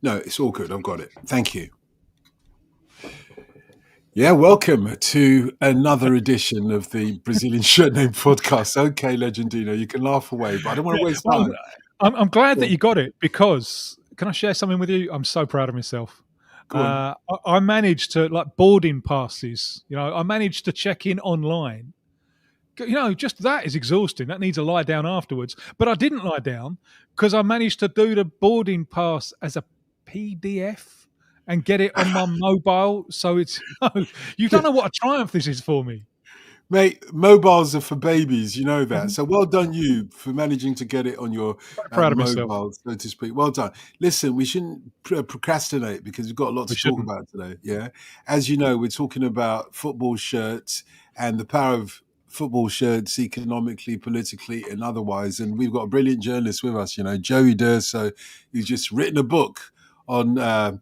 No, it's all good. I've got it. Thank you. Yeah, welcome to another edition of the Brazilian Shirt Name podcast. Okay, Legendino, you can laugh away, but I don't want to waste time. I'm glad that you got it because, can I share something with you? I'm so proud of myself. Go on. I managed to, like boarding passes, I managed to check in online. Just that is exhausting. That needs a lie down afterwards. But I didn't lie down because I managed to do the boarding pass as a PDF and get it on my mobile. So it's, you don't know what a triumph this is for me. Mate, mobiles are for babies, you know that. So well done you for managing to get it on your mobile, so to speak. Well done. Listen, we shouldn't procrastinate because we've got a lot to talk about today. Yeah. As you know, we're talking about football shirts and the power of football shirts economically, politically, and otherwise. And we've got a brilliant journalist with us, Joey Durso, who's just written a book on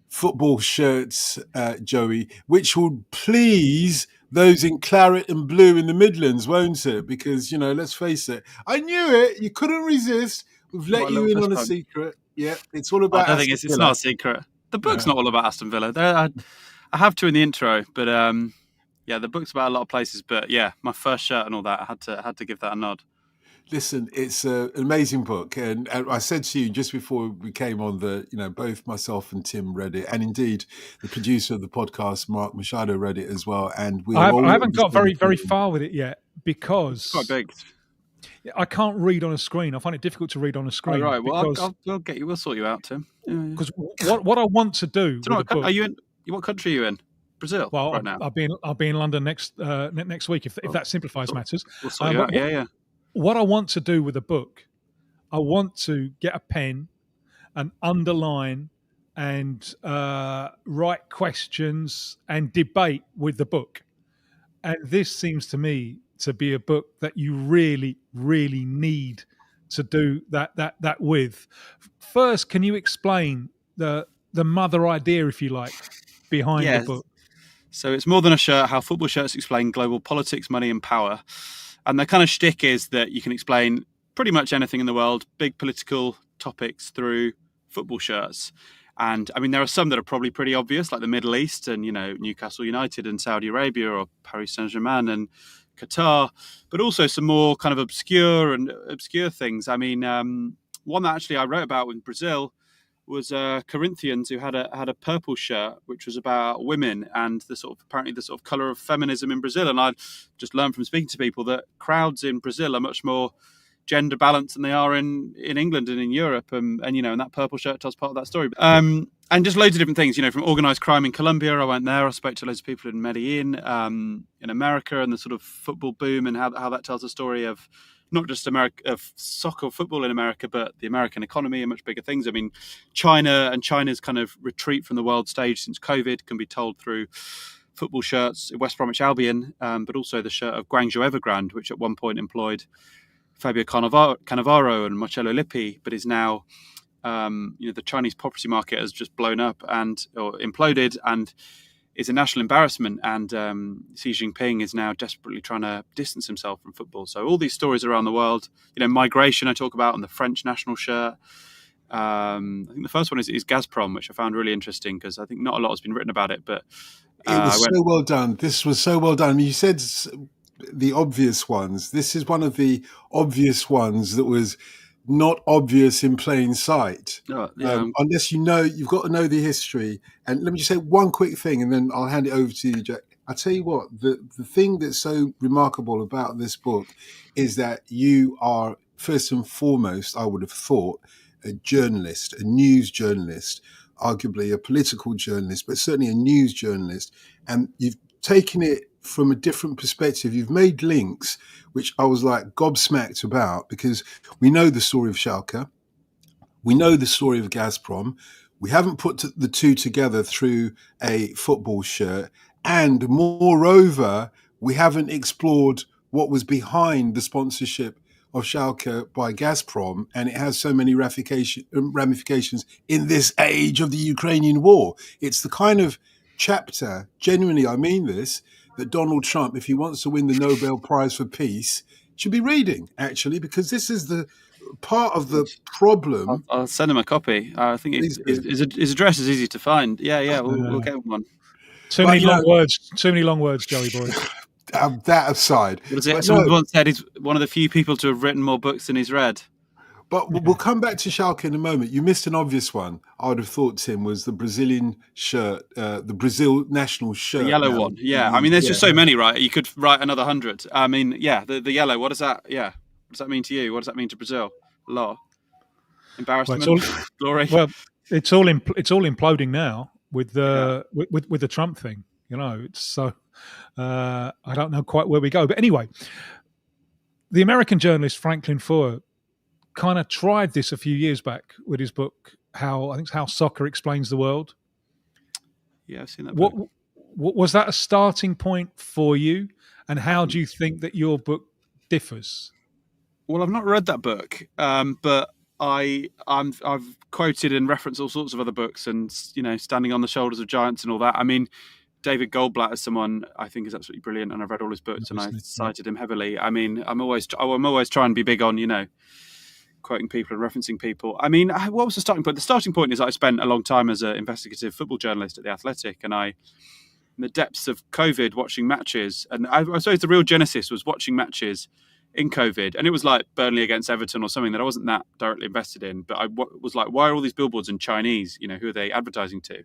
football shirts, Joey, which will please those in claret and blue in the Midlands, won't it? Because, let's face it, I knew it. You couldn't resist. We've let you in on a secret. Yeah, it's all about I don't think it's not a secret. The book's not all about Aston Villa. I have to in the intro, but the book's about a lot of places. But yeah, my first shirt and all that, I had to give that a nod. Listen, it's an amazing book. And I said to you just before we came on that, both myself and Tim read it. And indeed, the producer of the podcast, Mark Machado, read it as well. And I haven't got very far with it yet because... It's quite big. I can't read on a screen. I find it difficult to read on a screen. Oh, right. Well, I'll get you. We'll sort you out, Tim. Because what I want to do... Are you in... What country are you in? Brazil, well, right now? I'll be in London next week, if that simplifies matters. We'll sort you out. Yeah. What I want to do with a book, I want to get a pen and underline and write questions and debate with the book. And this seems to me to be a book that you really, really need to do that with. First, can you explain the mother idea, if you like, behind the book? So it's more than a shirt, how football shirts explain global politics, money and power. And the kind of shtick is that you can explain pretty much anything in the world, big political topics, through football shirts. And I mean, there are some that are probably pretty obvious, like the Middle East and, Newcastle United and Saudi Arabia or Paris Saint-Germain and Qatar, but also some more kind of obscure things. I mean, one that actually I wrote about in Brazil was Corinthians, who had a purple shirt, which was about women and the sort of colour of feminism in Brazil. And I just learned from speaking to people that crowds in Brazil are much more gender balanced than they are in England and in Europe. And that purple shirt tells part of that story. And just loads of different things, from organised crime in Colombia. I went there. I spoke to loads of people in Medellin, in America, and the sort of football boom and how that tells a story of not just of soccer, football in America, but the American economy and much bigger things. I mean, China's kind of retreat from the world stage since COVID can be told through football shirts, West Bromwich Albion, but also the shirt of Guangzhou Evergrande, which at one point employed Fabio Cannavaro and Marcello Lippi, but is now, the Chinese property market has just blown up or imploded and is a national embarrassment, and Xi Jinping is now desperately trying to distance himself from football. So all these stories around the world, migration I talk about on the French national shirt. I think the first one is Gasprom, which I found really interesting because I think not a lot has been written about it. But it was so well done. This was so well done. I mean, you said the obvious ones. This is one of the obvious ones that was not obvious in plain sight. Unless you've got to know the history. And let me just say one quick thing, and then I'll hand it over to you, Jack. I'll tell you what, the thing that's so remarkable about this book is that you are, first and foremost, I would have thought, a journalist, a news journalist, arguably a political journalist, but certainly a news journalist. And you've taken it from a different perspective. You've made links, which I was like gobsmacked about, because we know the story of Shulker. We know the story of Gasprom. We haven't put the two together through a football shirt. And moreover, we haven't explored what was behind the sponsorship of Shulker by Gasprom. And it has so many ramifications in this age of the Ukrainian war. It's the kind of chapter, genuinely, I mean this, that Donald Trump, if he wants to win the Nobel Prize for Peace, should be reading, actually, because this is part of the problem. I'll send him a copy. I think his address is easy to find. Yeah, we'll get him one. Too many long words, Joey boy. That aside, what is it? Someone once said he's one of the few people to have written more books than he's read. But we'll come back to Shulker in a moment. You missed an obvious one. I would have thought, Tim, was the Brazilian shirt, the Brazil national shirt. The yellow one, yeah. I mean, there's just so many, right? You could write another 100. I mean, yeah, the yellow. What does that? Yeah, what does that mean to you? What does that mean to Brazil? A lot. Embarrassment, glory. Well, it's all imploding now with the Trump thing. You know, it's so I don't know quite where we go. But anyway, the American journalist Franklin Foer kind of tried this a few years back with his book, How Soccer Explains the World. Yeah, I've seen that book. What was that a starting point for you? And how do you think that your book differs? Well, I've not read that book, but I've quoted and referenced all sorts of other books, and Standing on the Shoulders of Giants and all that. I mean, David Goldblatt is someone I think is absolutely brilliant, and I've read all his books, and I cited him heavily. I mean, I'm always trying to be big on quoting people and referencing people. I mean, what was the starting point? The starting point is I spent a long time as an investigative football journalist at The Athletic, and in the depths of COVID, watching matches, and I suppose the real genesis was watching matches in COVID, and it was like Burnley against Everton or something that I wasn't that directly invested in, but I was like, why are all these billboards in Chinese? Who are they advertising to?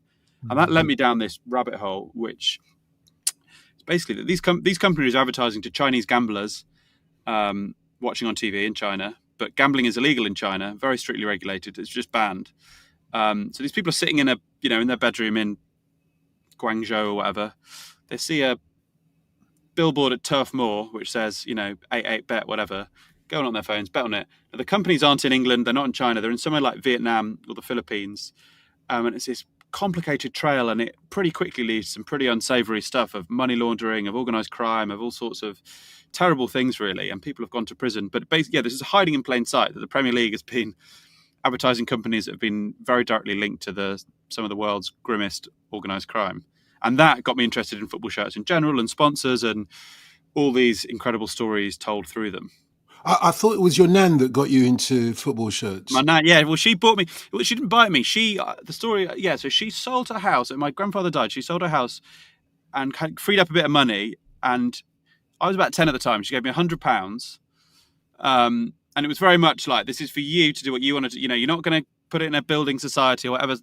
And that led me down this rabbit hole, which is basically that these companies are advertising to Chinese gamblers watching on TV in China. But gambling is illegal in China, very strictly regulated. It's just banned. So these people are sitting in their bedroom in Guangzhou or whatever. They see a billboard at Turf Moor which says, 88 bet whatever, going on their phones, bet on it. Now, the companies aren't in England, they're not in China, they're in somewhere like Vietnam or the Philippines, and it's this complicated trail, and it pretty quickly leads to some pretty unsavory stuff of money laundering, of organised crime, of all sorts of terrible things, really, and people have gone to prison. But basically, this is hiding in plain sight that the Premier League has been advertising companies that have been very directly linked to some of the world's grimmest organised crime. And that got me interested in football shirts in general and sponsors and all these incredible stories told through them. I thought it was your nan that got you into football shirts. My nan, yeah. Well, she bought me. Well, she didn't buy me. So she sold her house. My grandfather died. She sold her house and freed up a bit of money. And I was about 10 at the time. She gave me £100. And it was very much like, this is for you to do what you want to do. You're not going to put it in a building society or whatever,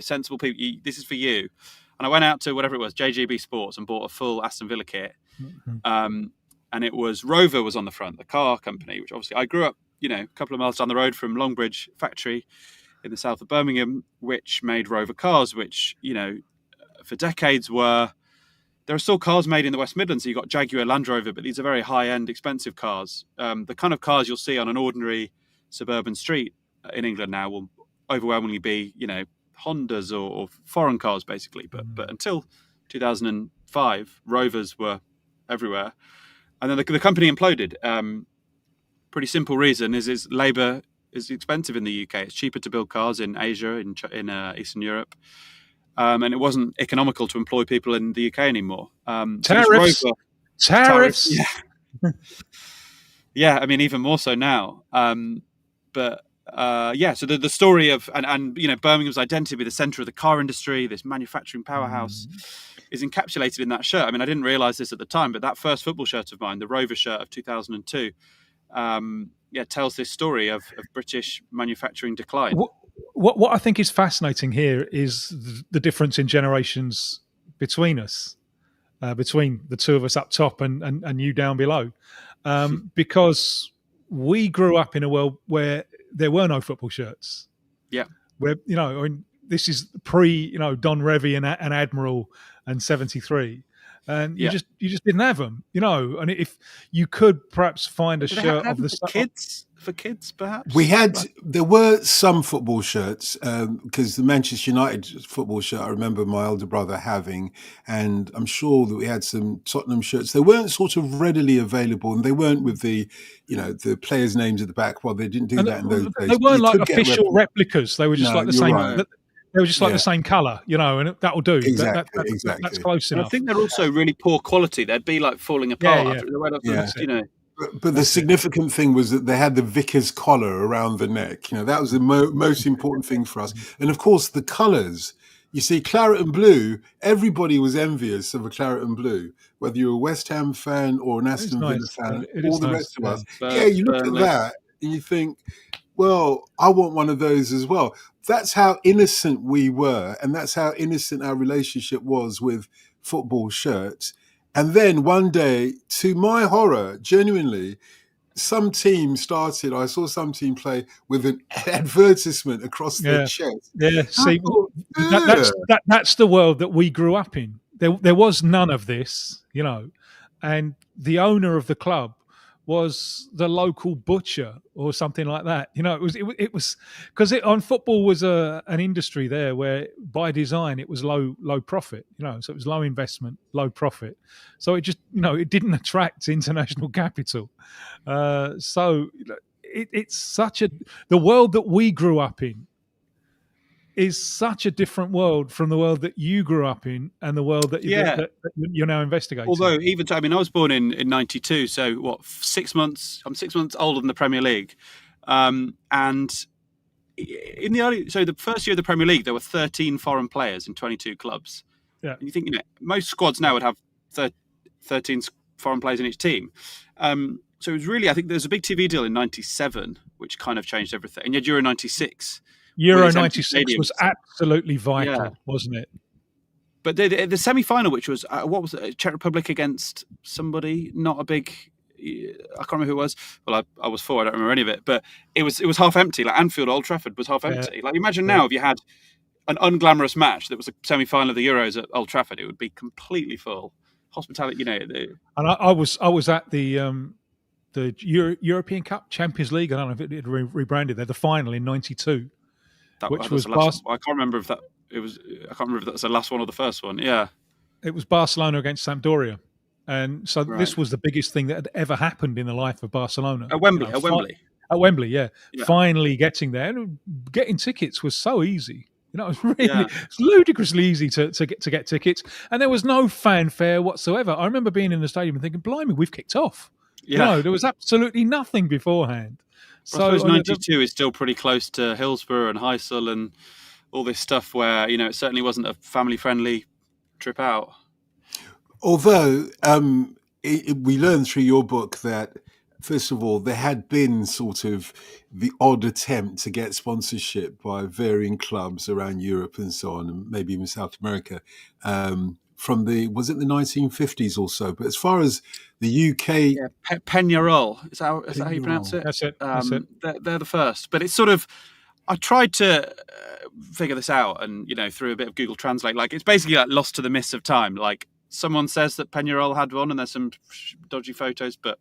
sensible people. This is for you. And I went out to whatever it was, JGB Sports, and bought a full Aston Villa kit. Mm-hmm. And it was Rover was on the front, the car company, which obviously I grew up, a couple of miles down the road from Longbridge factory in the south of Birmingham, which made Rover cars, which, for decades there are still cars made in the West Midlands. So you've got Jaguar, Land Rover, but these are very high-end, expensive cars. The kind of cars you'll see on an ordinary suburban street in England now will overwhelmingly be, Hondas or foreign cars, basically. But until 2005, Rovers were everywhere. And then the company imploded. Pretty simple reason is labour is expensive in the UK. It's cheaper to build cars in Asia, in Eastern Europe. And it wasn't economical to employ people in the UK anymore. Tariffs. Yeah. Yeah, I mean, even more so now. So the story of, and Birmingham's identity to be the centre of the car industry, this manufacturing powerhouse, is encapsulated in that shirt. I mean, I didn't realise this at the time, but that first football shirt of mine, the Rover shirt of 2002, tells this story of British manufacturing decline. What I think is fascinating here is the difference in generations between us, between the two of us up top and you down below, because we grew up in a world where there were no football shirts. Yeah. Where, this is pre, Don Revie and Admiral and 73. And you just didn't have them, and if you could perhaps find a shirt of the for kids, perhaps there were some football shirts because the Manchester United football shirt I remember my older brother having, and I'm sure that we had some Tottenham shirts. They weren't sort of readily available, and they weren't with the players' names at the back. Well, they didn't do that in those days. They weren't like official replicas. They were just like the same. Right. They were just like the same colour, and that'll do. Exactly. That's close enough. I think they're also really poor quality. They'd be like falling apart. Yeah. But the significant thing was that they had the vicar's collar around the neck. That was the most important thing for us. And of course, the colours. You see, claret and blue, everybody was envious of a claret and blue, whether you're a West Ham fan or an Aston Villa fan, all the rest of us. Yeah, you look at that and you think, well, I want one of those as well. That's how innocent we were, and that's how innocent our relationship was with football shirts. And then one day, to my horror, genuinely, I saw some team play with an advertisement across their chest. Yeah, see, that's the world that we grew up in. There was none of this, and the owner of the club was the local butcher or something like that. It was because on football was an industry there where by design it was low profit. So it was low investment, low profit. So it just it didn't attract international capital. So it's such the world that we grew up in is such a different world from the world that you grew up in and the world that you're now investigating. Although I was born in 92, so what, 6 months? I'm 6 months older than the Premier League. And in the first year of the Premier League, there were 13 foreign players in 22 clubs. Yeah. And you think, most squads now would have 13 foreign players in each team. So it was really, I think there was a big TV deal in 97, which kind of changed everything. And yet Euro 96. Euro 96 was absolutely vital, wasn't it? But the semi-final, which was, what was it, Czech Republic against somebody, not a big, I can't remember who it was. Well, I was 4, I don't remember any of it. But it was half empty. Like Anfield, Old Trafford was half empty. Like imagine now if you had an unglamorous match that was a semi-final of the Euros at Old Trafford, it would be completely full. Hospitality, And I was at the European Cup Champions League. I don't know if it had rebranded there. The final in '92. Which was I can't remember if that was the last one or the first one. Yeah, it was Barcelona against Sampdoria, and so this was the biggest thing that had ever happened in the life of Barcelona at Wembley. At Wembley, yeah. Finally getting there, and getting tickets was so easy. It was really it's ludicrously easy to get tickets, and there was no fanfare whatsoever. I remember being in the stadium and thinking, "Blimey, we've kicked off." Yeah, there was absolutely nothing beforehand. So I suppose 92 is still pretty close to Hillsborough and Heysel and all this stuff where, it certainly wasn't a family-friendly trip out. Although we learned through your book that, first of all, there had been sort of the odd attempt to get sponsorship by varying clubs around Europe and so on, and maybe even South America, from was it the 1950s or so? But as far as the UK... Peñarol, is that how you pronounce it? That's it. They're the first. But it's sort of... I tried to figure this out and, through a bit of Google Translate. Like, it's basically like lost to the mists of time. Like, someone says that Peñarol had one and there's some dodgy photos, but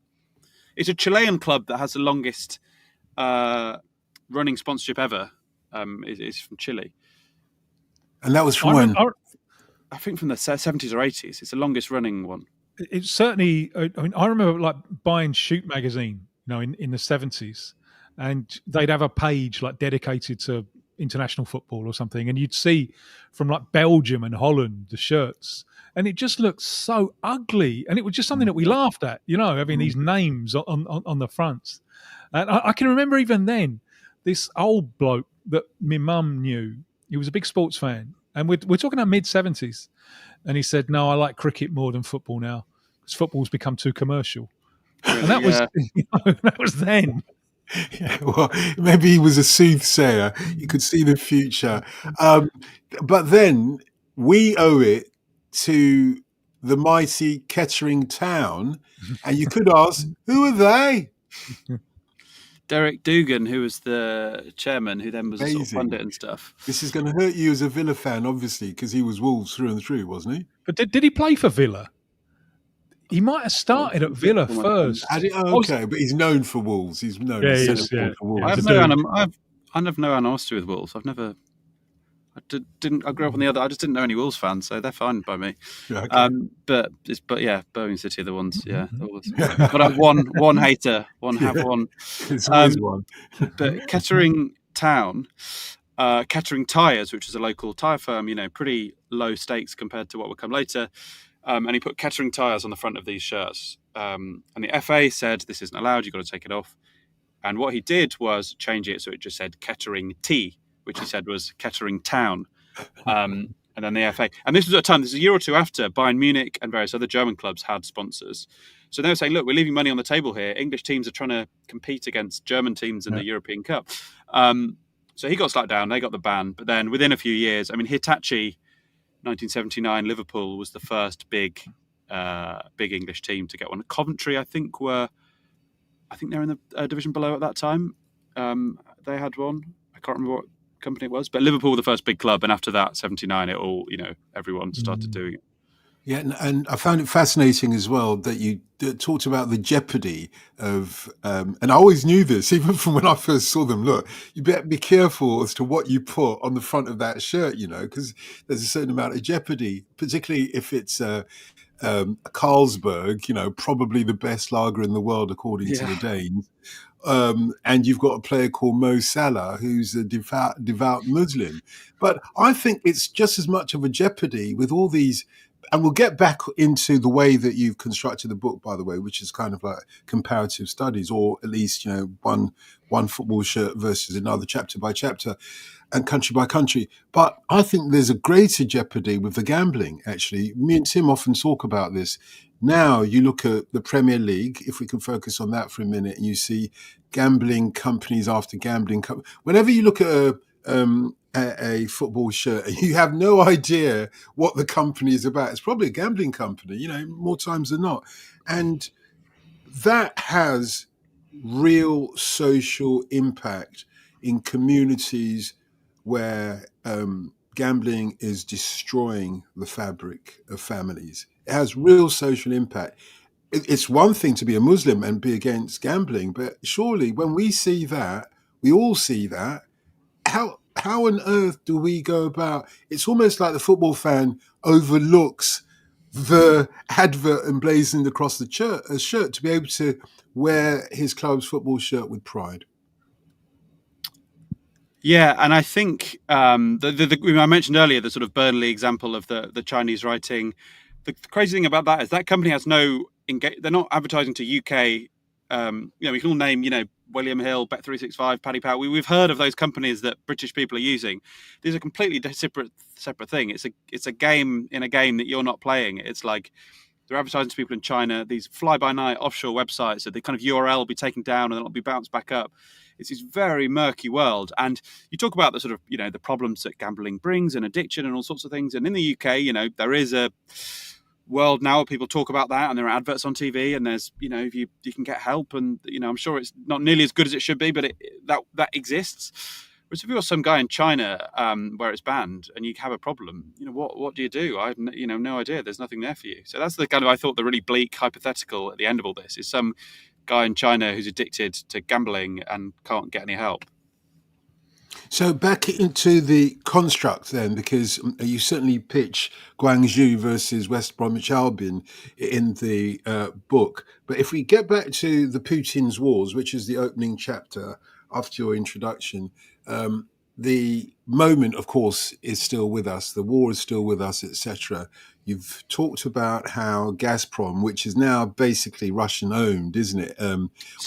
it's a Chilean club that has the longest running sponsorship ever. Is from Chile. And that was from when? I think from the 70s or 80s. It's the longest running one. It's certainly. I remember like buying Shoot magazine, in the 70s, and they'd have a page like dedicated to international football or something, and you'd see from like Belgium and Holland the shirts, and it just looked so ugly, and it was just something that we laughed at, having these names on the fronts. And I can remember even then, this old bloke that my mum knew, he was a big sports fan. And we're talking about mid-70s. And he said, no, I like cricket more than football now because football's become too commercial. And that was that was then. Yeah, well, maybe he was a soothsayer. He could see the future. But then we owe it to the mighty Ketering Town. And you could ask, who are they? Derek Dugan, who was the chairman, who then was a sort of pundit and stuff. This is going to hurt you as a Villa fan, obviously, because he was Wolves through and through, wasn't he? But did he play for Villa? He might have started at Villa first. But he's known for Wolves. He's known for Wolves. I have no animosity with Wolves. I grew up on the other. I just didn't know any Wolves fans, so they're fine by me. Yeah, okay. But Birmingham City are the ones. Yeah, but I've one hater. One. It's always one. But Ketering Town, Ketering Tyres, which is a local tyre firm, pretty low stakes compared to what will come later. and he put Ketering tyres on the front of these shirts. And the FA said, this isn't allowed, you've got to take it off. And what he did was change it so it just said Ketering T, which he said was Ketering Town. And then the FA. And this was at a time, this is a year or two after Bayern Munich and various other German clubs had sponsors. So they were saying, look, we're leaving money on the table here. English teams are trying to compete against German teams in the European Cup. So he got slapped down, they got the ban. But then within a few years, I mean, Hitachi, 1979, Liverpool was the first big English team to get one. Coventry, I think they're in the division below at that time. They had one. I can't remember what company it was, but Liverpool were the first big club, and after that, 79, it all, everyone started doing it. Yeah, and I found it fascinating as well that you talked about the jeopardy of, and I always knew this, even from when I first saw them. Look, you better be careful as to what you put on the front of that shirt, because there's a certain amount of jeopardy, particularly if it's Carlsberg, probably the best lager in the world according to the Danes. And you've got a player called Mo Salah, who's a devout Muslim. But I think it's just as much of a jeopardy with all these. And we'll get back into the way that you've constructed the book, by the way, which is kind of like comparative studies, or at least, one football shirt versus another, chapter by chapter and country by country. But I think there's a greater jeopardy with the gambling, actually. Me and Tim often talk about this. Now you look at the Premier League, if we can focus on that for a minute, and you see gambling companies after gambling companies. Whenever you look at a football shirt, you have no idea what the company is about. It's probably a gambling company, more times than not. And that has real social impact in communities where gambling is destroying the fabric of families. It has real social impact. It's one thing to be a Muslim and be against gambling, but surely when we see that, we all see that, how on earth do we go about? It's almost like the football fan overlooks the advert emblazoned across the shirt to be able to wear his club's football shirt with pride. Yeah, and I think I mentioned earlier the sort of Burnley example of the Chinese writing. The crazy thing about that is that company has they're not advertising to UK. We can all name, William Hill, Bet365, Paddy Power. We've heard of those companies that British people are using. These are completely separate thing. It's a game in a game that you're not playing. It's like they're advertising to people in China, these fly-by-night offshore websites, so the kind of URL will be taken down and then it'll be bounced back up. It's this very murky world. And you talk about the sort of, the problems that gambling brings and addiction and all sorts of things. And in the UK, there is a world now where people talk about that, and there are adverts on TV, and there's, if you can get help, and I'm sure it's not nearly as good as it should be, but that exists. Whereas if you're some guy in China where it's banned and you have a problem, what do you do? I have no idea. There's nothing there for you. So that's the kind of, I thought, the really bleak hypothetical at the end of all this is some guy in China who's addicted to gambling and can't get any help. So back into the construct then, because you certainly pitch Guangzhou versus West Bromwich Albion in the book. But if we get back to the Putin's Wars, which is the opening chapter after your introduction, the moment, of course, is still with us. The war is still with us, etc. You've talked about how Gasprom, which is now basically Russian-owned, isn't it?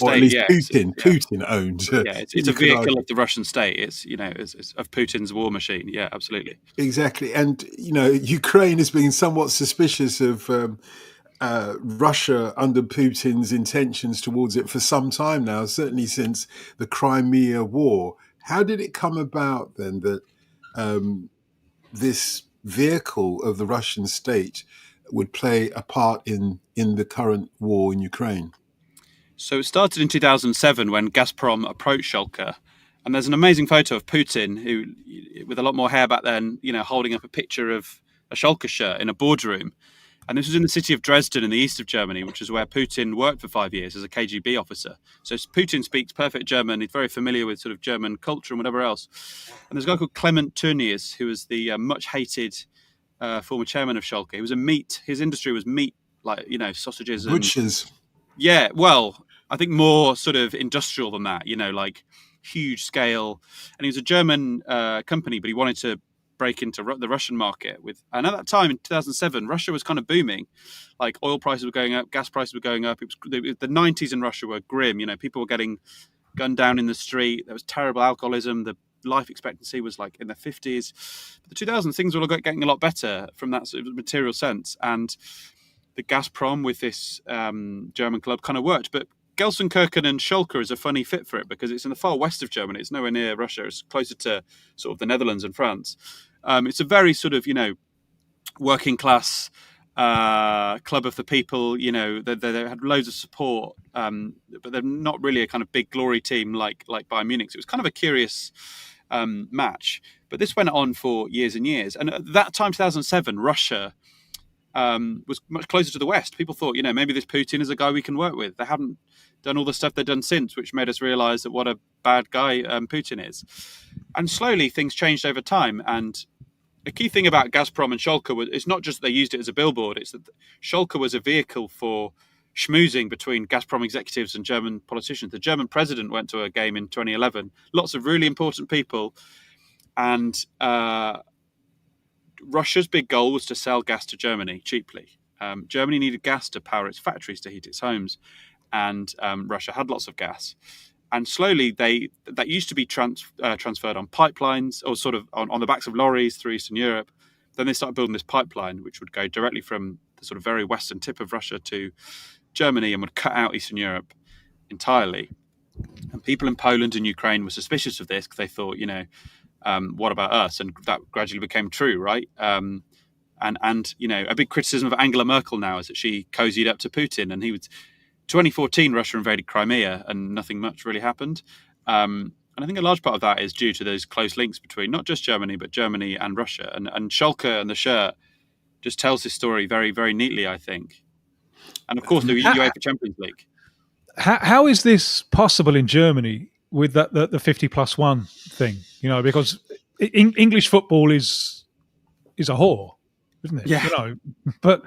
Or at least Putin-owned. Yeah, it's a vehicle of the Russian state. It's it's of Putin's war machine. Yeah, absolutely. Exactly, and Ukraine has been somewhat suspicious of Russia under Putin's intentions towards it for some time now. Certainly since the Crimea War. How did it come about then that this vehicle of the Russian state would play a part in the current war in Ukraine? So it started in 2007 when Gasprom approached Shulker, and there's an amazing photo of Putin, who, with a lot more hair back then, holding up a picture of a Shulker shirt in a boardroom. And this was in the city of Dresden in the east of Germany, which is where Putin worked for 5 years as a KGB officer. So Putin speaks perfect German. He's very familiar with sort of German culture and whatever else. And there's a guy called Clement Tönnies, who was the much hated former chairman of Schalke. He was his industry was meat, like, sausages and butchers. Yeah, well, I think more sort of industrial than that, like huge scale. And he was a German company, but he wanted to break into the Russian market. And at that time in 2007, Russia was kind of booming. Like oil prices were going up, gas prices were going up. The 90s in Russia were grim. People were getting gunned down in the street. There was terrible alcoholism. The life expectancy was like in the 50s. But the 2000s, things were getting a lot better from that sort of material sense. And the Gasprom with this German club kind of worked. But Gelsenkirchen and Shulker is a funny fit for it because it's in the far west of Germany. It's nowhere near Russia. It's closer to sort of the Netherlands and France. It's a very sort of, working class club of the people. They had loads of support, but they're not really a kind of big glory team like Bayern Munich. So it was kind of a curious match. But this went on for years and years. And at that time, 2007, Russia was much closer to the West. People thought, maybe this Putin is a guy we can work with. They haven't done all the stuff they've done since, which made us realize that what a bad guy Putin is. And slowly things changed over time. And a key thing about Gasprom and Shulker was it's not just that they used it as a billboard, it's that Shulker was a vehicle for schmoozing between Gasprom executives and German politicians. The German president went to a game in 2011, lots of really important people. And Russia's big goal was to sell gas to Germany cheaply. Germany needed gas to power its factories, to heat its homes. And Russia had lots of gas. And slowly that used to be transferred on pipelines or sort of on the backs of lorries through Eastern Europe. Then they started building this pipeline, which would go directly from the sort of very western tip of Russia to Germany and would cut out Eastern Europe entirely. And people in Poland and Ukraine were suspicious of this because they thought, what about us? And that gradually became true, right? And a big criticism of Angela Merkel now is that she cozied up to Putin, and 2014, Russia invaded Crimea and nothing much really happened. And I think a large part of that is due to those close links between not just Germany, but Germany and Russia. And Shulker and the shirt just tells this story very, very neatly, I think. And of course, the UEFA Champions League. How is this possible in Germany with the 50+1 thing? Because English football is a whore, isn't it? Yeah. But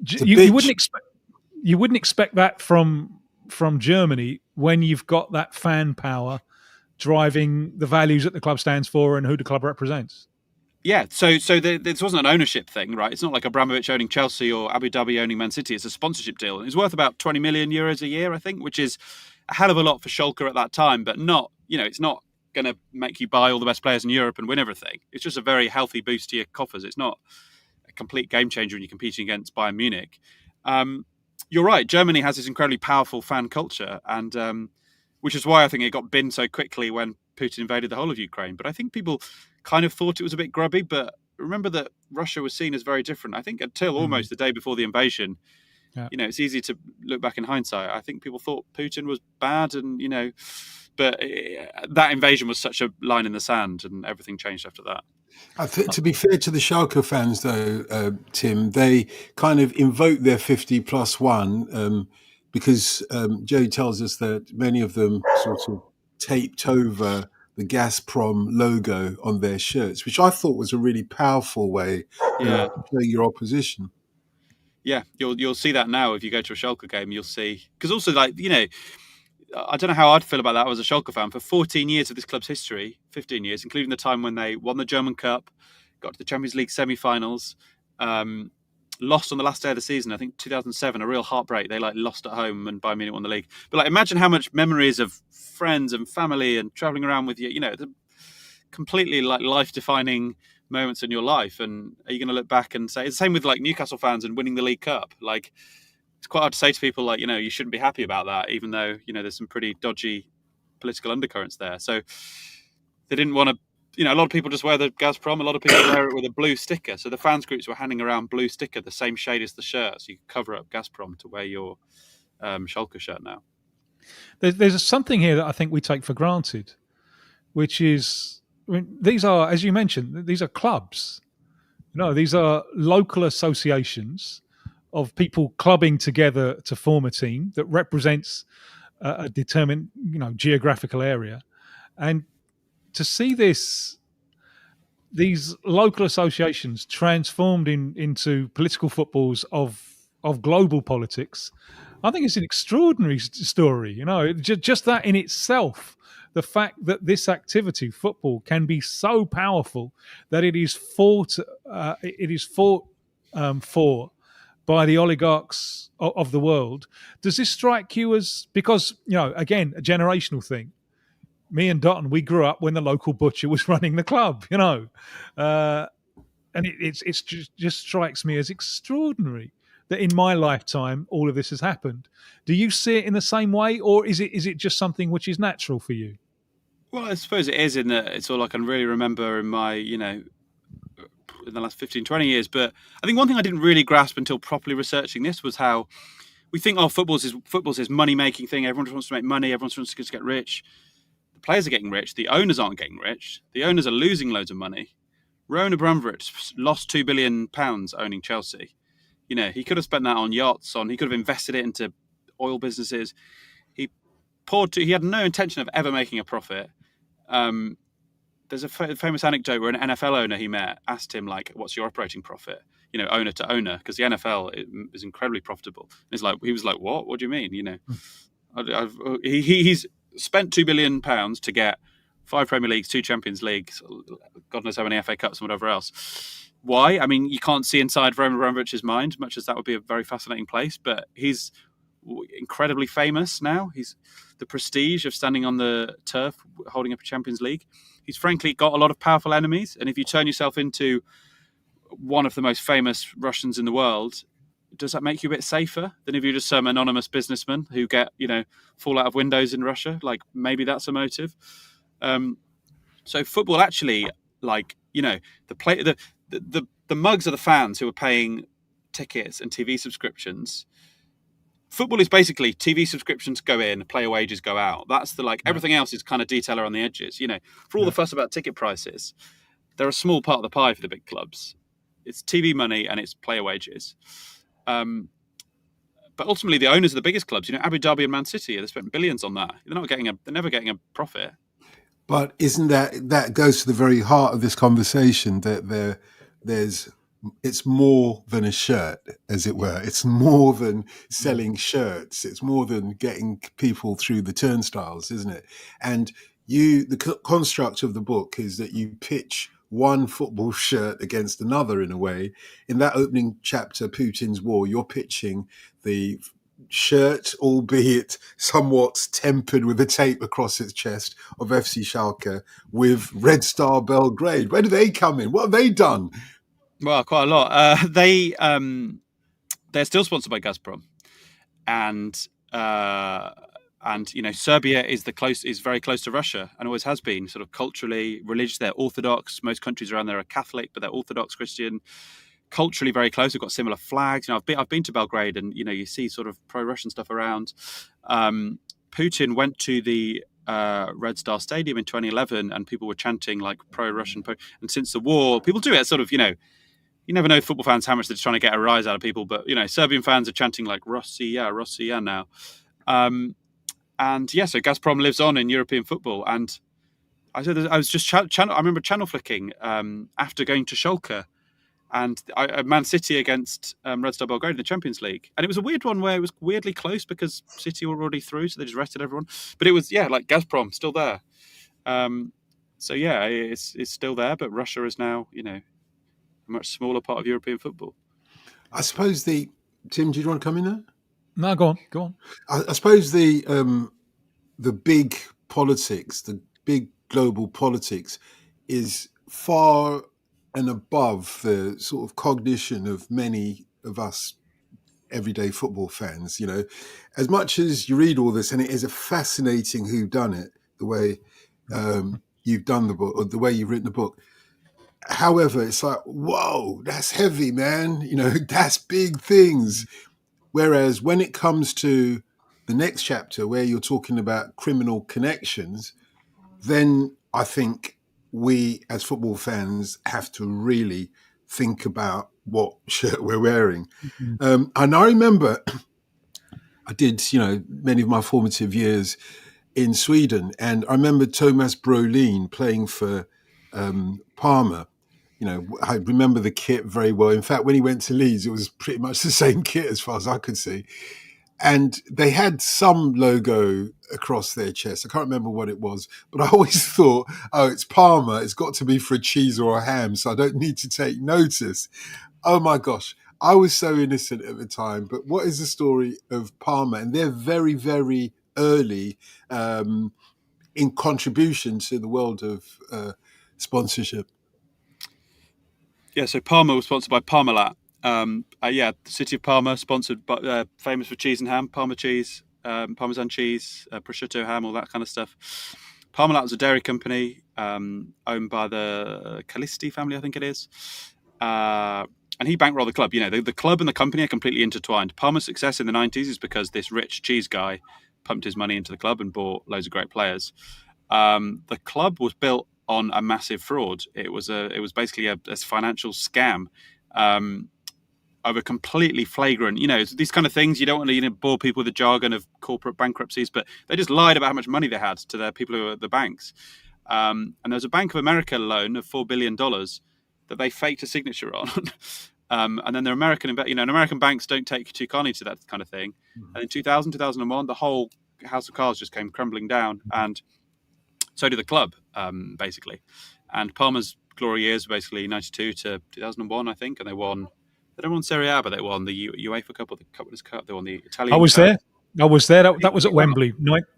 you wouldn't expect that from Germany when you've got that fan power driving the values that the club stands for and who the club represents. Yeah, so this wasn't an ownership thing, right? It's not like Abramovich owning Chelsea or Abu Dhabi owning Man City. It's a sponsorship deal. It's worth about 20 million euros a year, I think, which is a hell of a lot for Shulker at that time, but not, it's not going to make you buy all the best players in Europe and win everything. It's just a very healthy boost to your coffers. It's not a complete game changer when you're competing against Bayern Munich. You're right. Germany has this incredibly powerful fan culture, and which is why I think it got binned so quickly when Putin invaded the whole of Ukraine. But I think people kind of thought it was a bit grubby. But remember that Russia was seen as very different. I think until almost the day before the invasion, it's easy to look back in hindsight. I think people thought Putin was bad, and but that invasion was such a line in the sand, and everything changed after that. To be fair to the Schalke fans, though, Tim, they kind of invoke their 50+1 because Joe tells us that many of them sort of taped over the Gasprom logo on their shirts, which I thought was a really powerful way of showing your opposition. Yeah, you'll see that now if you go to a Schalke game. You'll see, because also I don't know how I'd feel about that. I was a Schalke fan for 14 years of this club's history, 15 years, including the time when they won the German Cup, got to the Champions League semi-finals, lost on the last day of the season. I think 2007, a real heartbreak. They lost at home and Bayern Munich won the league. But imagine how much memories of friends and family and traveling around with you, the completely life-defining moments in your life. And are you going to look back and say, it's the same with Newcastle fans and winning the League Cup? It's quite hard to say to people you shouldn't be happy about that, even though there's some pretty dodgy political undercurrents there. So they didn't want to. A lot of people just wear the Gasprom. A lot of people wear it with a blue sticker. So the fans groups were handing around blue sticker, the same shade as the shirt, so you could cover up Gasprom to wear your Schalke shirt now. There's something here that I think we take for granted, which is, these are, as you mentioned, these are clubs. These are local associations of people clubbing together to form a team that represents a determined, geographical area. And to see these local associations transformed into political footballs of global politics, I think it's an extraordinary story. Just that in itself the fact that this activity, football, can be so powerful that it is fought for by the oligarchs of the world. Does this strike you as, because, again, a generational thing? Me and Dotun, we grew up when the local butcher was running the club, and it's just strikes me as extraordinary that in my lifetime all of this has happened. Do you see it in the same way, or is it just something which is natural for you? Well, I suppose it is, in that it's all I can really remember in my, in the last 15, 20 years. But I think one thing I didn't really grasp until properly researching this was how we think, football's this money-making thing. Everyone just wants to make money. Everyone wants to get rich. The players are getting rich. The owners aren't getting rich. The owners are losing loads of money. Roman Abramovich lost £2 billion owning Chelsea. He could have spent that on yachts. He could have invested it into oil businesses. He had no intention of ever making a profit. There's a famous anecdote where an NFL owner he met asked him, like, what's your operating profit? Owner to owner, because the NFL is incredibly profitable. And he was like, what? What do you mean? He's spent £2 billion to get 5 Premier Leagues, 2 Champions Leagues, God knows how many FA Cups and whatever else. Why? I mean, you can't see inside Roman Abramovich's mind, much as that would be a very fascinating place, but he's incredibly famous now. He's the prestige of standing on the turf, holding up a Champions League. He's frankly got a lot of powerful enemies, and if you turn yourself into one of the most famous Russians in the world, does that make you a bit safer than if you're just some anonymous businessman who fall out of windows in Russia? Like, maybe that's a motive. So football actually, the mugs are the fans who are paying tickets and TV subscriptions. Football is basically TV subscriptions go in, player wages go out. That's everything else is kind of detailer on the edges. For all the fuss about ticket prices, they're a small part of the pie for the big clubs. It's TV money and it's player wages. But ultimately, the owners of the biggest clubs, Abu Dhabi and Man City, they spent billions on that. They're never getting a profit. But isn't that goes to the very heart of this conversation, that it's more than a shirt, as it were. It's more than selling shirts. It's more than getting people through the turnstiles, isn't it? And the construct of the book is that you pitch one football shirt against another, in a way. In that opening chapter, Putin's War, you're pitching the shirt, albeit somewhat tempered with the tape across its chest, of FC Schalke with Red Star Belgrade. Where do they come in? What have they done? Well, quite a lot. They're still sponsored by Gasprom, and Serbia is very close to Russia and always has been, sort of culturally, religious. They're Orthodox. Most countries around there are Catholic, but they're Orthodox Christian. Culturally very close. We've got similar flags. I've been to Belgrade, and you see sort of pro-Russian stuff around. Putin went to the Red Star Stadium in 2011, and people were chanting like pro-Russian. And since the war, people do it sort of, you never know, football fans, how much they're trying to get a rise out of people. But Serbian fans are chanting like Rossiya now. So Gazprom lives on in European football. And I was just I remember channel flicking after going to Shulker. And Man City against Red Star Belgrade in the Champions League. And it was a weird one where it was weirdly close because City were already through, so they just rested everyone. But it was, Gazprom, still there. It's still there, but Russia is now, a much smaller part of European football. I suppose Tim, do you want to come in there? No, go on. I suppose the big politics, the big global politics is far and above the sort of cognition of many of us everyday football fans. As much as you read all this, and it is a fascinating whodunit, the way you've done the book, or the way you've written the book. However, it's like, whoa, that's heavy, man. That's big things. Whereas when it comes to the next chapter, where you're talking about criminal connections, then I think we as football fans have to really think about what shirt we're wearing. Mm-hmm. And I remember I did, many of my formative years in Sweden, and I remember Thomas Brolin playing for Parma. I remember the kit very well. In fact, when he went to Leeds, it was pretty much the same kit as far as I could see. and they had some logo across their chest. I can't remember what it was, but I always thought, oh, it's Parma. It's got to be for a cheese or a ham, so I don't need to take notice. Oh my gosh. I was so innocent at the time, but what is the story of Parma? And they're very, very early in contribution to the world of sponsorship. Yeah, so Parma was sponsored by Parmalat. The city of Parma, sponsored by, famous for cheese and ham, Parma cheese, Parmesan cheese, prosciutto ham, all that kind of stuff. Parmalat was a dairy company owned by the Callisti family, I think it is. And he bankrolled the club. You know, the club and the company are completely intertwined. Parma's success in the 90s is because this rich cheese guy pumped his money into the club and bought loads of great players. The club was built on a massive fraud. It was basically a financial scam of a completely flagrant, these kind of things. You don't want to bore people with the jargon of corporate bankruptcies, but they just lied about how much money they had to their people who were at the banks. And there was a Bank of America loan of $4 billion that they faked a signature on. And then the American banks don't take too kindly to that kind of thing. Mm-hmm. And in 2000, 2001, the whole house of cards just came crumbling down. And so did the club, basically. And Parma's glory years were basically 92 to 2001, I think. And they won Serie A, but they won the UEFA Cup or the Capitalism Cup. They won the Italian I was Cup. there. That was at Wembley.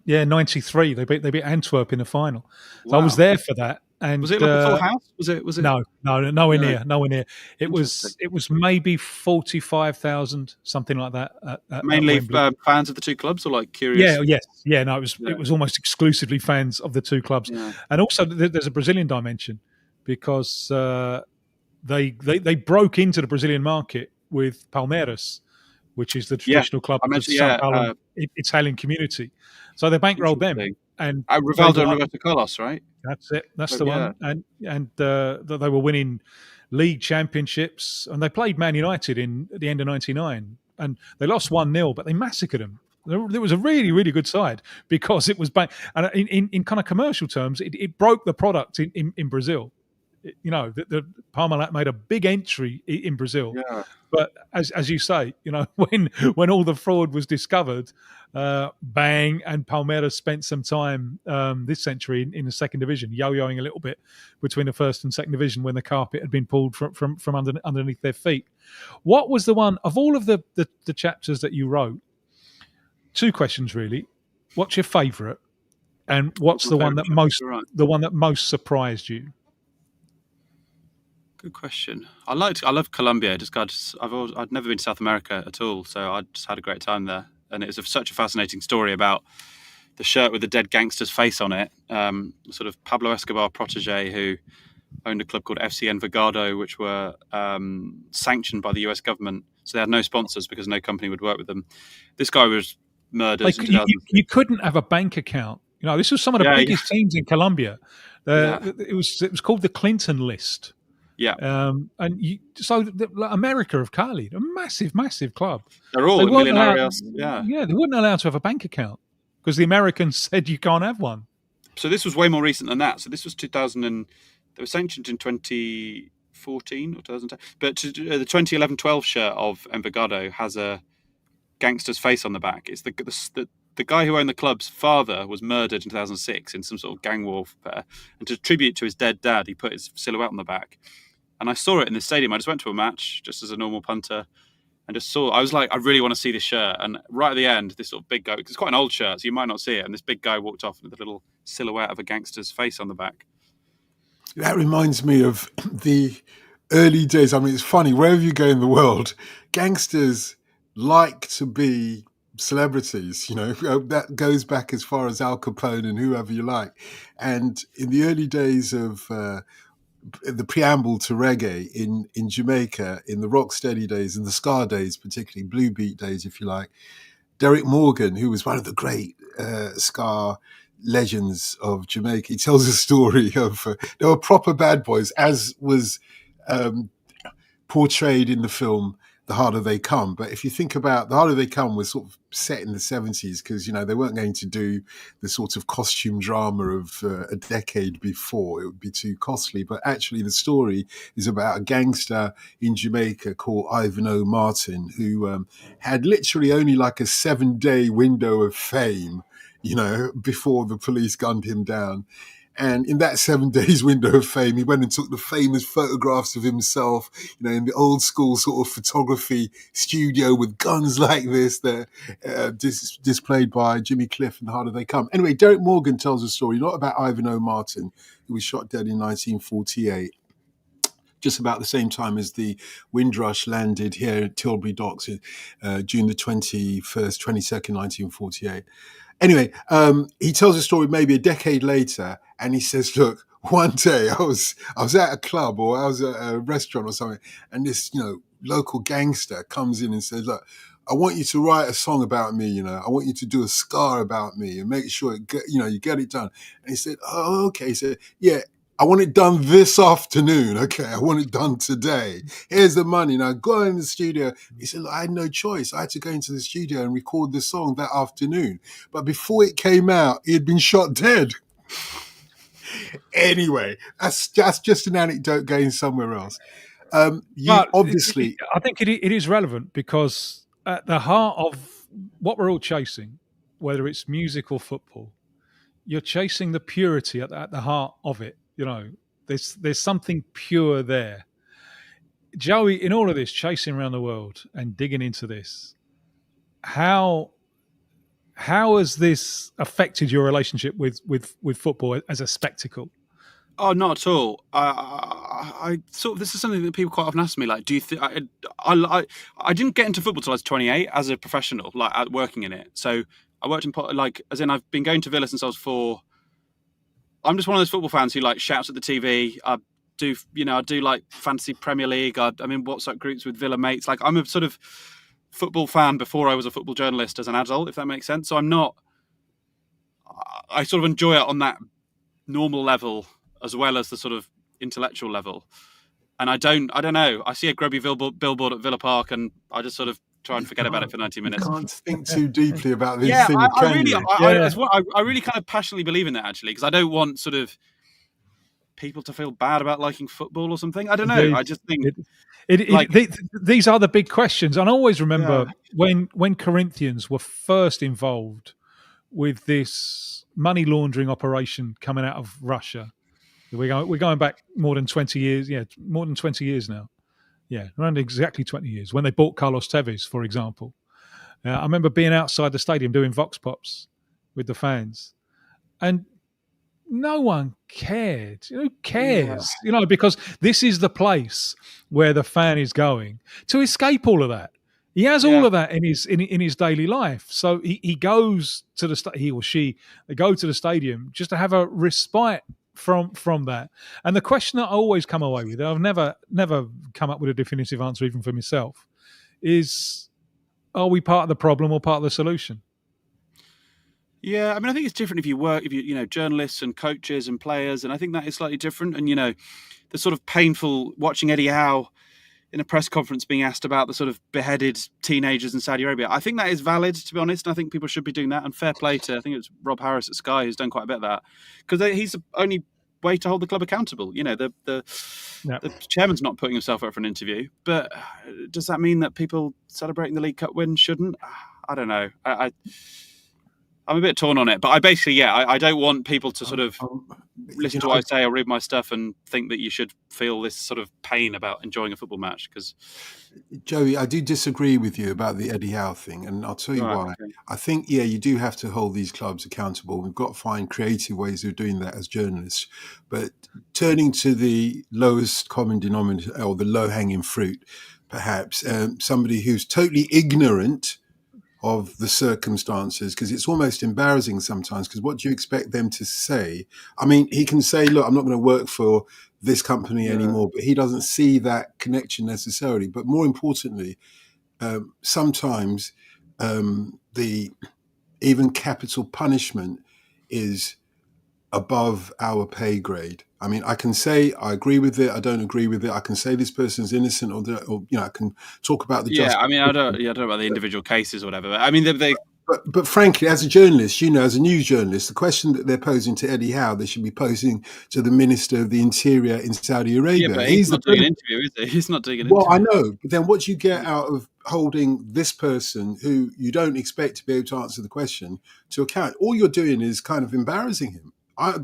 93. They beat Antwerp in the final. So wow. I was there for that. And was it like a full house? Was it? No, nowhere near. It was maybe 45,000, something like that. Mainly fans of the two clubs, or like curious? Yeah. No, it was almost exclusively fans of the two clubs, and also there's a Brazilian dimension because they broke into the Brazilian market with Palmeiras, which is the traditional club of the São Paulo Italian community. So they bankrolled them. And Rivaldo and Roberto Carlos, right? That's it. That's the one. And they were winning league championships, and they played Man United at the end of '99, and they lost 1-0, but they massacred them. It was a really, really good side because it was and in kind of commercial terms, it broke the product in Brazil. The Parmalat made a big entry in Brazil, but as you say, when all the fraud was discovered, bang, and Palmeiras spent some time this century in the second division, yo-yoing a little bit between the first and second division when the carpet had been pulled from underneath their feet. What was the one of all of the chapters that you wrote? Two questions really. What's your favourite, and what's the one that most surprised you? Good question. I love Colombia. I'd never been to South America at all, so I just had a great time there. And it was such a fascinating story about the shirt with the dead gangster's face on it. Sort of Pablo Escobar protege who owned a club called FC Envigado, which were sanctioned by the US government. So they had no sponsors because no company would work with them. This guy was murdered. You couldn't have a bank account. This was some of the biggest teams in Colombia. It was called the Clinton list. Yeah, America of Cali, a massive club. They're all millionaires. They weren't allowed to have a bank account because the Americans said you can't have one. So this was way more recent than that. So this was 2000, and they were sanctioned in 2014 or 2010. But the 2011-12 shirt of Envigado has a gangster's face on the back. It's the guy who owned the club's father was murdered in 2006 in some sort of gang warfare, and to tribute to his dead dad, he put his silhouette on the back. And I saw it in the stadium. I just went to a match just as a normal punter and just saw. I was like, I really want to see this shirt. And right at the end, this sort of big guy, because it's quite an old shirt, so you might not see it. And this big guy walked off with a little silhouette of a gangster's face on the back. That reminds me of the early days. I mean, it's funny, wherever you go in the world, gangsters like to be celebrities, that goes back as far as Al Capone and whoever you like. And in the early days of the preamble to reggae in Jamaica, in the rocksteady days, in the ska days, particularly blue beat days, if you like, Derek Morgan, who was one of the great ska legends of Jamaica, he tells a story of there were proper bad boys, as was portrayed in the film The Harder They Come. But if you think about The Harder They Come was sort of set in the 70s because, they weren't going to do the sort of costume drama of a decade before. It would be too costly. But actually the story is about a gangster in Jamaica called Ivan O. Martin who had literally only like a 7-day window of fame, before the police gunned him down. And in that 7 days window of fame, he went and took the famous photographs of himself, in the old school sort of photography studio with guns like this that displayed by Jimmy Cliff and The Harder They Come. Anyway, Derek Morgan tells a story, not about Ivan O. Martin, who was shot dead in 1948, just about the same time as the Windrush landed here at Tilbury Docks, June the 22nd, 1948. Anyway, he tells a story maybe a decade later, and he says, look, one day I was at a club or I was at a restaurant or something, and this, local gangster comes in and says, look, I want you to write a song about me, I want you to do a scar about me and make sure, you get it done. And he said, oh, okay. He said, yeah, I want it done this afternoon. Okay, I want it done today. Here's the money. Now go in the studio. He said, look, I had no choice. I had to go into the studio and record the song that afternoon. But before it came out, he had been shot dead. Anyway, that's just an anecdote going somewhere else. Obviously, I think it is relevant because at the heart of what we're all chasing, whether it's music or football, you're chasing the purity at the heart of it. There's something pure there. Joey, in all of this, chasing around the world and digging into this, how has this affected your relationship with football as a spectacle? Oh, not at all. I sort of, this is something that people quite often ask me. Like, do you think I didn't get into football till I was 28 as a professional, like working in it. So I worked in I've been going to Villa since I was 4. I'm just one of those football fans who shouts at the TV. I do like fantasy Premier League. I'm in WhatsApp groups with Villa mates. Like, I'm a sort of football fan before I was a football journalist as an adult, if that makes sense. So I sort of enjoy it on that normal level as well as the sort of intellectual level. And I don't know. I see a grubby billboard at Villa Park and I just sort of try and forget about it for 90 minutes. You can't think too deeply about these things, I really kind of passionately believe in that, actually, because I don't want sort of people to feel bad about liking football or something. I don't know. I just think these are the big questions. And I always remember when Corinthians were first involved with this money laundering operation coming out of Russia. We're going back more than 20 years. Yeah, more than 20 years now. Yeah, around exactly 20 years, when they bought Carlos Tevez, for example. I remember being outside the stadium doing vox pops with the fans, and no one cared. Who cares? Yeah. Because this is the place where the fan is going to escape all of that. He has all of that in his daily life. So he goes to he or she they go to the stadium just to have a respite from that. And the question that I always come away with, I've never come up with a definitive answer even for myself, is, are we part of the problem or part of the solution? Yeah, I think it's different if you journalists and coaches and players, and I think that is slightly different. And the sort of painful watching Eddie Howe in a press conference being asked about the sort of beheaded teenagers in Saudi Arabia. I think that is valid, to be honest. And I think people should be doing that. And fair play to, I think it's Rob Harris at Sky who's done quite a bit of that, because he's the only way to hold the club accountable. The chairman's not putting himself up for an interview, but does that mean that people celebrating the League Cup win shouldn't? I don't know. I'm a bit torn on it, but I don't want people to sort of listen to what I say or read my stuff and think that you should feel this sort of pain about enjoying a football match. Because, Joey, I do disagree with you about the Eddie Howe thing, and I'll tell you why. Okay. I think, you do have to hold these clubs accountable. We've got to find creative ways of doing that as journalists. But turning to the lowest common denominator, or the low-hanging fruit, perhaps, somebody who's totally ignorant of the circumstances, because it's almost embarrassing sometimes, because what do you expect them to say? He can say, look, I'm not going to work for this company anymore, but he doesn't see that connection necessarily. But more importantly, sometimes the even capital punishment is above our pay grade. I mean, I can say I agree with it, I don't agree with it. I can say this person's innocent, or I can talk about the justice. I mean, I don't know about the individual cases or whatever. But I mean, But frankly, as a journalist, as a news journalist, the question that they're posing to Eddie Howe, they should be posing to the Minister of the Interior in Saudi Arabia. Yeah, but he's not doing an interview, is he? He's not doing an interview. Well, I know, but then what do you get out of holding this person who you don't expect to be able to answer the question to account? All you're doing is kind of embarrassing him.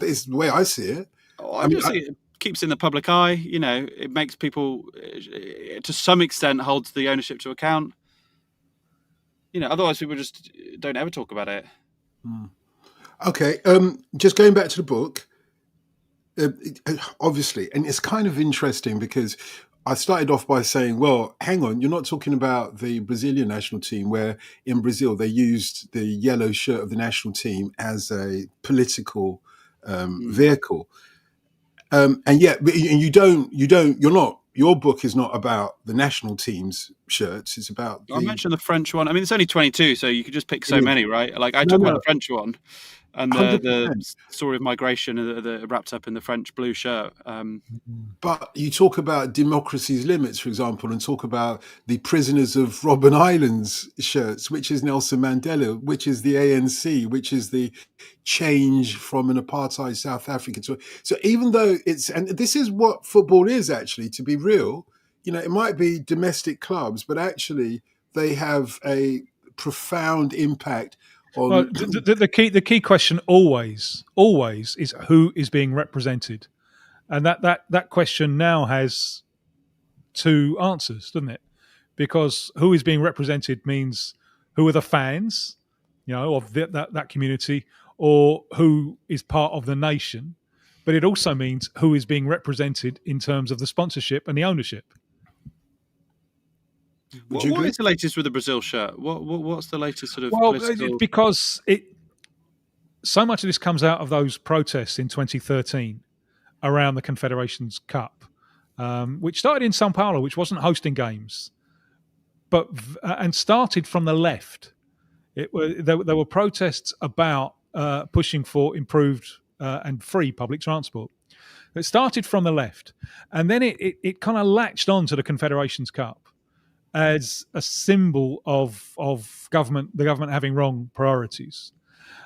It's the way I see it. It keeps in the public eye. It makes people, to some extent, holds the ownership to account. Otherwise people just don't ever talk about it. Okay, just going back to the book, obviously, and it's kind of interesting because I started off by saying, well, hang on, you're not talking about the Brazilian national team, where in Brazil they used the yellow shirt of the national team as a political vehicle. And yet, your book is not about the national team's shirts. It's about. I mentioned the French one. I mean, it's only 22, so you could just pick so many, right? Like I talk about the French one, and the story of migration wrapped up in the French blue shirt. But you talk about democracy's limits, for example, and talk about the prisoners of Robben Island's shirts, which is Nelson Mandela, which is the ANC, which is the change from an apartheid South Africa. So even though and this is what football is actually, to be real, it might be domestic clubs, but actually they have a profound impact on. Well, the key question always is who is being represented, and that question now has two answers, doesn't it? Because who is being represented means who are the fans, of that community, or who is part of the nation, but it also means who is being represented in terms of the sponsorship and the ownership. What is the latest with the Brazil shirt? What's the latest sort of? Well, because so much of this comes out of those protests in 2013 around the Confederations Cup, which started in Sao Paulo, which wasn't hosting games, and started from the left. There were protests about pushing for improved and free public transport. It started from the left, and then it kind of latched on to the Confederations Cup as a symbol of the government having wrong priorities,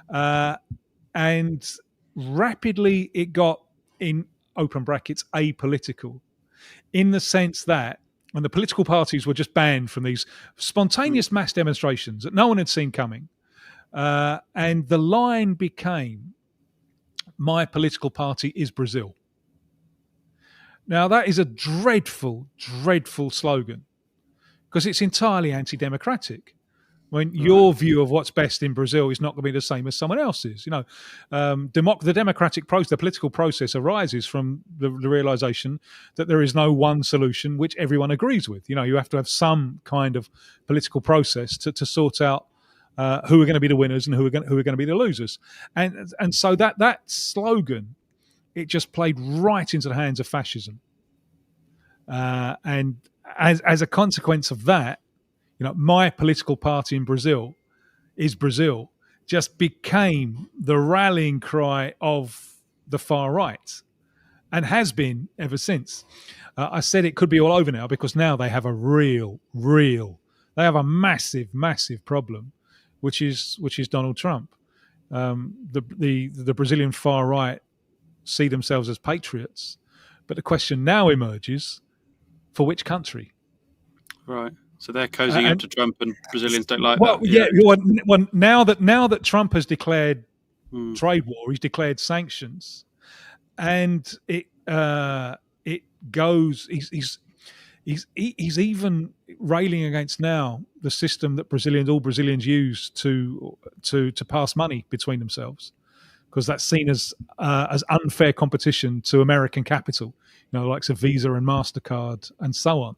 and rapidly it got, in open brackets, apolitical, in the sense that when the political parties were just banned from these spontaneous mass demonstrations that no one had seen coming, and the line became, my political party is Brazil. Now that is a dreadful, dreadful slogan, because it's entirely anti-democratic. When your view of what's best in Brazil is not going to be the same as someone else's. The democratic process, the political process, arises from the realization that there is no one solution which everyone agrees with. You have to have some kind of political process to sort out who are going to be the winners and who are going to be the losers. And so that slogan, it just played right into the hands of fascism. And as a consequence of that, my political party in Brazil is Brazil, just became the rallying cry of the far right, and has been ever since. I said it could be all over now, because now they have they have a massive, massive problem, which is Donald Trump. The Brazilian far right see themselves as patriots, but the question now emerges: for which country? Right. So they're cozying up to Trump, and Brazilians don't like that. Yeah. Well, now that Trump has declared trade war, he's declared sanctions, and it goes. He's even railing against now the system that all Brazilians use to pass money between themselves, because that's seen as unfair competition to American capital, like Visa and MasterCard and so on.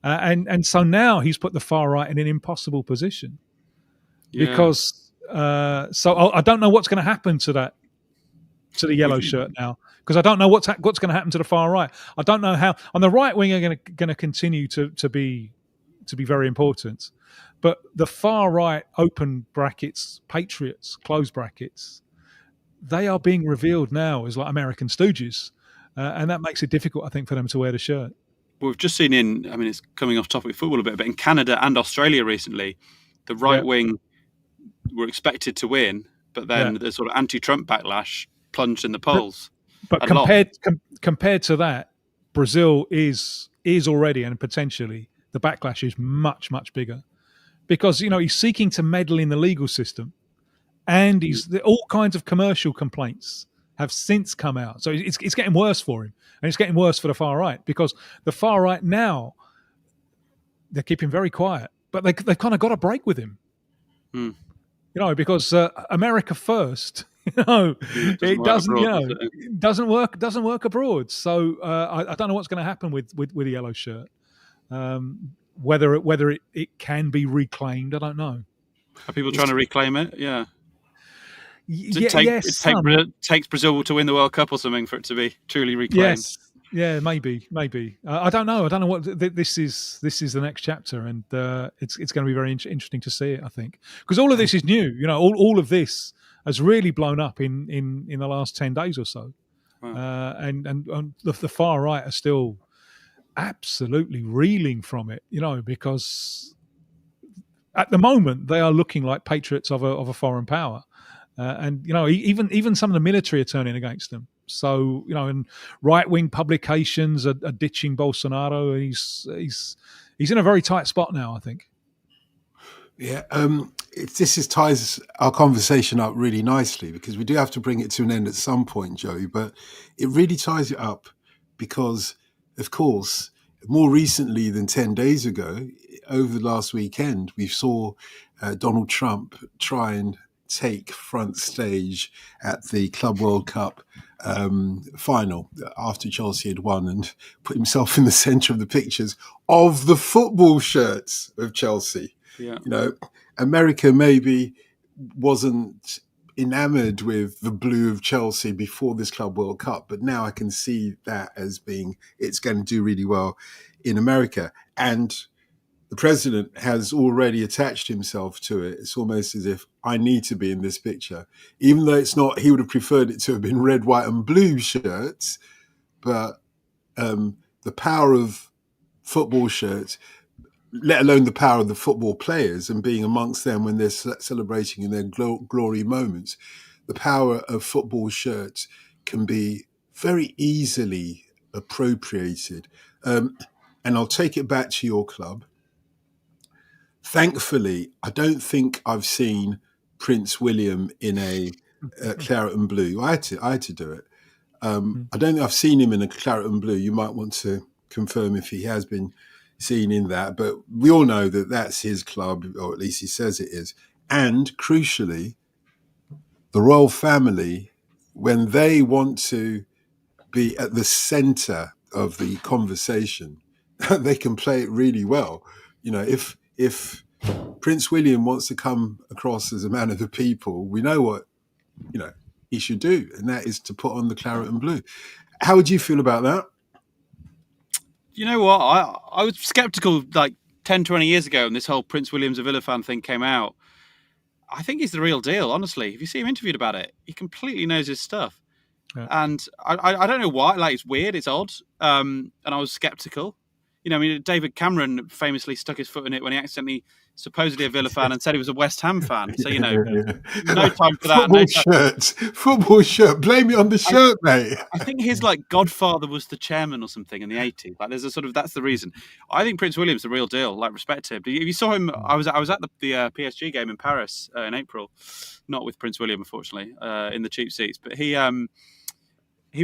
And so now he's put the far right in an impossible position, because so I don't know what's going to happen to the yellow shirt now, because I don't know what's going to happen to the far right. I don't know how. On the right wing are going to continue to be very important, but the far right, open brackets, patriots, close brackets, they are being revealed now as like American stooges, and that makes it difficult, I think, for them to wear the shirt. We've just seen it's coming off topic football a bit, but in Canada and Australia recently, the right wing were expected to win, but then the sort of anti-Trump backlash plunged in the polls. But compared to that, Brazil is already, and potentially the backlash is much, much bigger, because he's seeking to meddle in the legal system, and all kinds of commercial complaints have since come out. So it's getting worse for him, and it's getting worse for the far right, because the far right now, they're keeping very quiet, but they've kind of got a break with him. Because America first, it doesn't work abroad. So I don't know what's going to happen with the yellow shirt. Whether it can be reclaimed, I don't know. Are people trying to reclaim it? Yeah. It takes Brazil to win the World Cup or something for it to be truly reclaimed. Yes. Yeah, maybe. I don't know. I don't know what this is. This is the next chapter, and it's going to be very interesting to see it, I think, because all of this is new. All of this has really blown up in the last 10 days or so. Wow. And the far right are still absolutely reeling from it, because at the moment they are looking like patriots of a foreign power, and even some of the military are turning against them. So and right-wing publications are ditching Bolsonaro, and he's in a very tight spot now, I think. Yeah, this ties our conversation up really nicely, because we do have to bring it to an end at some point, Joey. But it really ties it up because, of course, more recently than 10 days ago, over the last weekend, we saw Donald Trump try and take front stage at the Club World Cup final after Chelsea had won, and put himself in the centre of the pictures of the football shirts of Chelsea. Yeah. America maybe wasn't enamored with the blue of Chelsea before this Club World Cup, but now I can see that as being, it's going to do really well in America. And the president has already attached himself to it. It's almost as if I need to be in this picture, even though it's not. He would have preferred it to have been red, white, and blue shirts. But the power of football shirts, let alone the power of the football players and being amongst them when they're celebrating in their glory moments, the power of football shirts can be very easily appropriated. And I'll take it back to your club. Thankfully, I don't think I've seen Prince William in a claret and blue. I had to do it. I don't think I've seen him in a claret and blue. You might want to confirm if he has been seen in that, but we all know that that's his club, or at least he says it is. And crucially, the royal family, when they want to be at the centre of the conversation, they can play it really well. If Prince William wants to come across as a man of the people, we know what he should do, and that is to put on the claret and blue. How would you feel about that? You know what? I was sceptical like 10, 20 years ago when this whole Prince William's a Villa fan thing came out. I think he's the real deal, honestly. If you see him interviewed about it, he completely knows his stuff. Yeah. And I don't know why. Like, it's weird, it's odd. And I was sceptical. David Cameron famously stuck his foot in it when he accidentally, supposedly a Villa fan, and said he was a West Ham fan. So, no time for that. Football shirt. Blame it on the shirt, mate. I think his godfather was the chairman or something in the 80s. Like, there's a sort of, that's the reason. I think Prince William's the real deal. Like, respect to him. If you saw him, I was at the PSG game in Paris in April, not with Prince William, unfortunately, in the cheap seats, but he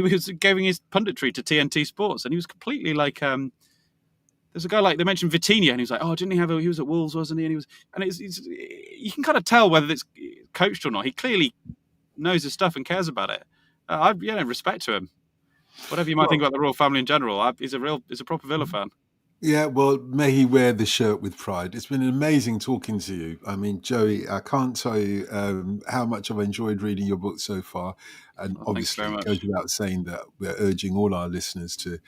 was giving his punditry to TNT Sports, and he was completely like. There's a guy they mentioned Vitinha, and he was like, "Oh, didn't he was at Wolves, wasn't he?" And you can kind of tell whether it's coached or not. He clearly knows his stuff and cares about it. I respect to him. Whatever you might think about the royal family in general, he's a proper Villa fan. Yeah, well, may he wear the shirt with pride. It's been amazing talking to you. I mean, Joey, I can't tell you how much I've enjoyed reading your book so far. And obviously, it goes without saying that we're urging all our listeners to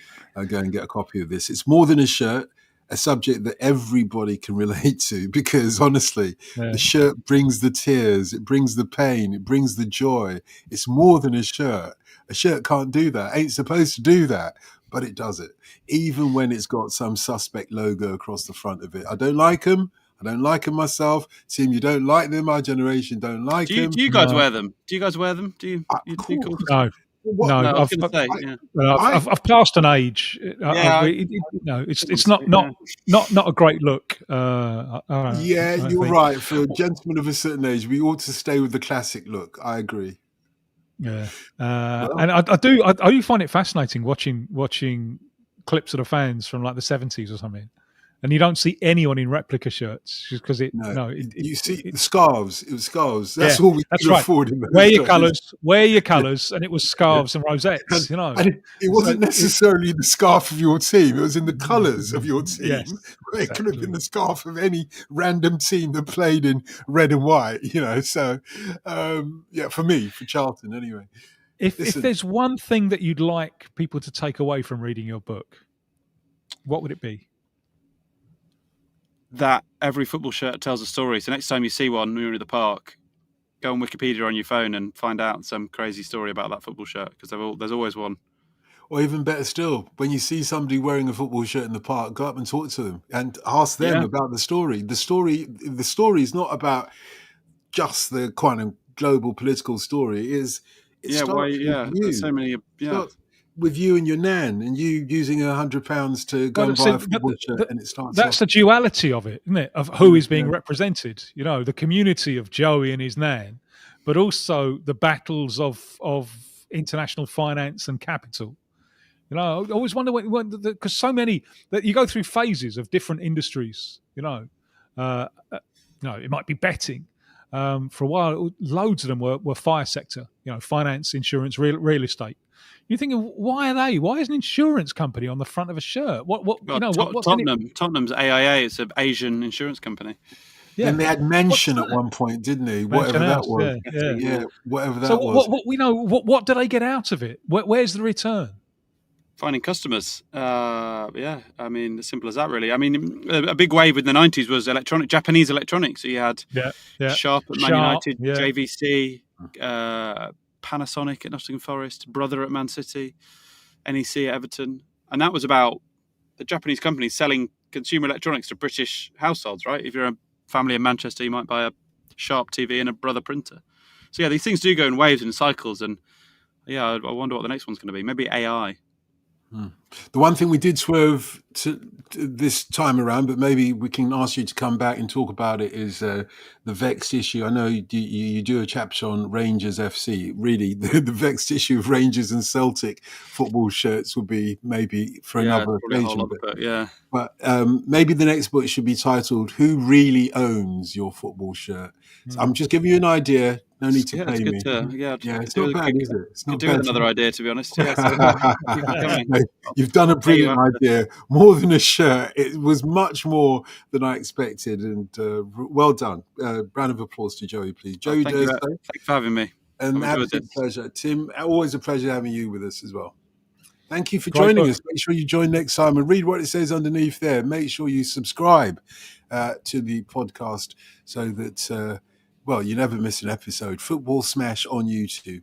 go and get a copy of this. It's more than a shirt. a subject that everybody can relate to, because honestly, the shirt brings the tears, it brings the pain, it brings the joy. It's more than a shirt. A shirt can't do that, ain't supposed to do that, but it does it, even when it's got some suspect logo across the front of it. I don't like them. I don't like them myself. Tim, you don't like them. Our generation don't like them. Do you guys wear them? Do you guys wear them? Do you? No. What? No, I was going to say, I've passed an age. It's not a great look. You're right. For a gentleman of a certain age, we ought to stay with the classic look. I agree. Yeah, and I do find it fascinating watching clips of the fans from like the 70s or something, and you don't see anyone in replica shirts because you see the scarves. It was scarves. That's all we could afford. In wear your colours, and it was scarves and rosettes. And it wasn't necessarily the scarf of your team. It was in the colours of your team. Yes, it could have been the scarf of any random team that played in red and white. So for me, for Charlton, anyway. If there's one thing that you'd like people to take away from reading your book, what would it be? That every football shirt tells a story. So next time you see one when you're at the park, go on Wikipedia on your phone and find out some crazy story about that football shirt, because there's always one. Or even better still, when you see somebody wearing a football shirt in the park, go up and talk to them and ask them about the story. The story is not about just the kind of global political story. There's so many. With you and your nan, and you using £100 to go and buy a football shirt, and it starts. That's the duality of it, isn't it? Of who is being represented. The community of Joey and his nan, but also the battles of international finance and capital. I always wonder because so many that you go through phases of different industries. It might be betting. For a while, loads of them were fire sector. Finance, insurance, real estate. You're thinking, why are they? Why is an insurance company on the front of a shirt? Tottenham's AIA. It's an Asian insurance company. Yeah, and they had mention at one point, didn't they? Whatever that was. Yeah, whatever that was. What do they get out of it? Where's the return? Finding customers. I mean, as simple as that, really. I mean, a big wave in the 90s was Japanese electronics. So you had Sharp at Man United, JVC, Panasonic at Nottingham Forest, Brother at Man City, NEC at Everton. And that was about the Japanese companies selling consumer electronics to British households, right? If you're a family in Manchester, you might buy a Sharp TV and a Brother printer. So these things do go in waves and cycles. And I wonder what the next one's going to be. Maybe AI. The one thing we did swerve to this time around, but maybe we can ask you to come back and talk about it, is the vexed issue. I know you do a chapter on Rangers FC. Really, the vexed issue of Rangers and Celtic football shirts would be maybe for another occasion. But maybe the next book should be titled "Who Really Owns Your Football Shirt?" So I'm just giving you an idea. No need to pay me. It's not bad, is it? It's not bad. Another idea, to be honest. You've done a brilliant idea. More than a shirt. It was much more than I expected, and well done. Round of applause to Joey, please. Joey Thursday. Thanks for having me. An absolute pleasure. Tim, always a pleasure having you with us as well. Thank you for joining us. Make sure you join next time and read what it says underneath there. Make sure you subscribe to the podcast so that, you never miss an episode. Football Smash on YouTube.